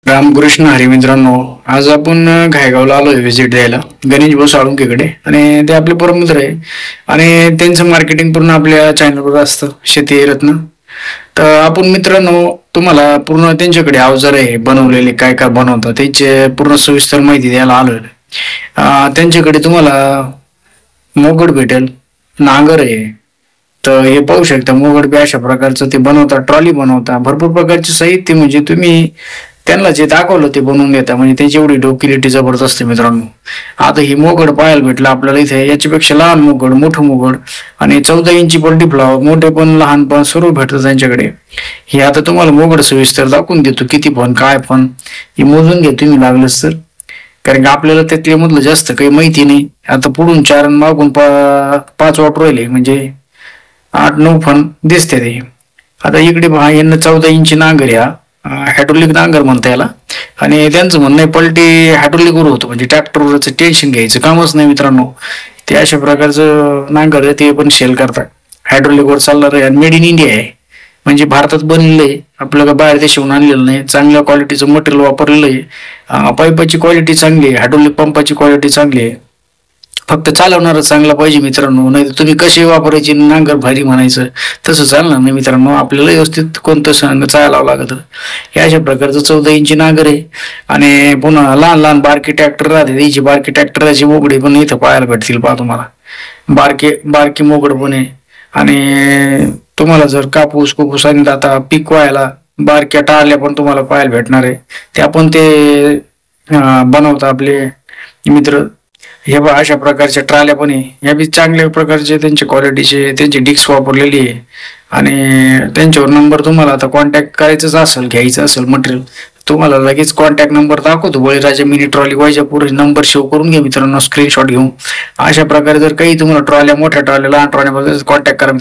रामकृष्ण हरी मित्रांनो, आज आपण घायगावला आलोय व्हिजिट द्यायला गणेश भाऊ साळुंकेकडे. आणि ते आपले परममित्र आहे आणि त्यांचं मार्केटिंग पूर्ण आपल्या चॅनलवर असतं, शेती रत्न. तर आपण मित्रांनो तुम्हाला पूर्ण त्यांच्याकडे अवजार आहे बनवलेले, काय काय बनवतात त्यांचे पूर्ण सविस्तर माहिती द्यायला आलोय. त्यांच्याकडे तुम्हाला मोगड भेटेल, नांगर आहे. तर हे पाहू शकता, मोगड बी अशा प्रकारचं ते बनवतात, ट्रॉली बनवता, भरपूर प्रकारचे साहित्य. म्हणजे तुम्ही त्यांना जे दाखवलं ते बनवून देता. म्हणजे त्यांची एवढी डोकिलिटी जबरदस्त आहे मित्रांनो. आता ही मोगड पाहायला भेटलं आपल्याला इथे. याच्यापेक्षा लहान मोगड, मोठं मोगड आणि 14 इंची पलटी फ्लावर, मोठे पण लहान पण सर्व भेटतं त्यांच्याकडे. हे आता तुम्हाला मोगड सविस्तर दाखवून देतो, किती पण काय पण हे मोजून घ्या तुम्ही लागलंच तर, कारण की आपल्याला त्यातल्या मधलं जास्त काही माहिती नाही. आता पुढून 4 मागून 5 वाट राहिले, म्हणजे 8-9 फण दिसते ते. आता इकडे पहा, यांना 14 इंची नांगर, या हायड्रोलिक नांगर म्हणता याला. आणि त्यांचं म्हणणं आहे पलटी हायड्रोलिकवर होतं, म्हणजे ट्रॅक्टरवरचं टेन्शन घ्यायचं कामच नाही मित्रांनो. ते अशा प्रकारचं नांगर आहे, ते पण सेल करतात. हायड्रोलिकवर चालणार आहे आणि मेड इन इंडिया आहे, म्हणजे भारतात बनलेलं आहे, आपल्याला बाहेर देशाहून आणलेलं नाही. चांगल्या क्वालिटीचं मटेरियल वापरलेलं आहे. पाईपाची क्वालिटी चांगली आहे, हायड्रोलिक पंपाची क्वालिटी चांगली आहे. फक्त चालवणारा चांगला पाहिजे मित्रांनो. नाही तर तुम्ही कसे वापरायचे नांगर भारी म्हणायचं तसं चालणार नाही मित्रांनो. आपल्याला व्यवस्थित कोणतं चालावं लागतं. हे अशा प्रकारचं 14 इंची नांगर आहे. आणि पुन्हा लहान लहान बारकी ट्रॅक्टर राहते, त्याची बारकी ट्रॅक्टरची मोगडी पण इथं पाहायला भेटतील. पहा तुम्हाला बारकी मोगड पण आहे. आणि तुम्हाला जर कापूस आणि आता पीक व्हायला बारक्या टाळल्या पण तुम्हाला पाहायला भेटणार आहे. त्या पण ते बनवतात आपले मित्र. हे बघा अशा प्रकारच्या ट्राल्या पण आहे, या बी चांगल्या प्रकारचे त्यांच्या क्वालिटीचे त्यांची डिस्क वापरलेली आहे. आणि त्यांच्यावर नंबर तुम्हाला आता कॉन्टॅक्ट करायचंच असेल, घ्यायचं असेल मटेरियल, तुम्हाला लगेच कॉन्टॅक्ट नंबर दाखवतो. बळीराजा मिनी ट्रॉली वायजापूर नंबर सेव्ह करून घ्या मित्रांनो, स्क्रीनशॉट घेऊन. अशा प्रकारे जर काही तुम्हाला ट्रॉल्या, मोठ्या ट्रॉल्या, लहान ट्रॉल्या कॉन्टॅक्ट करा.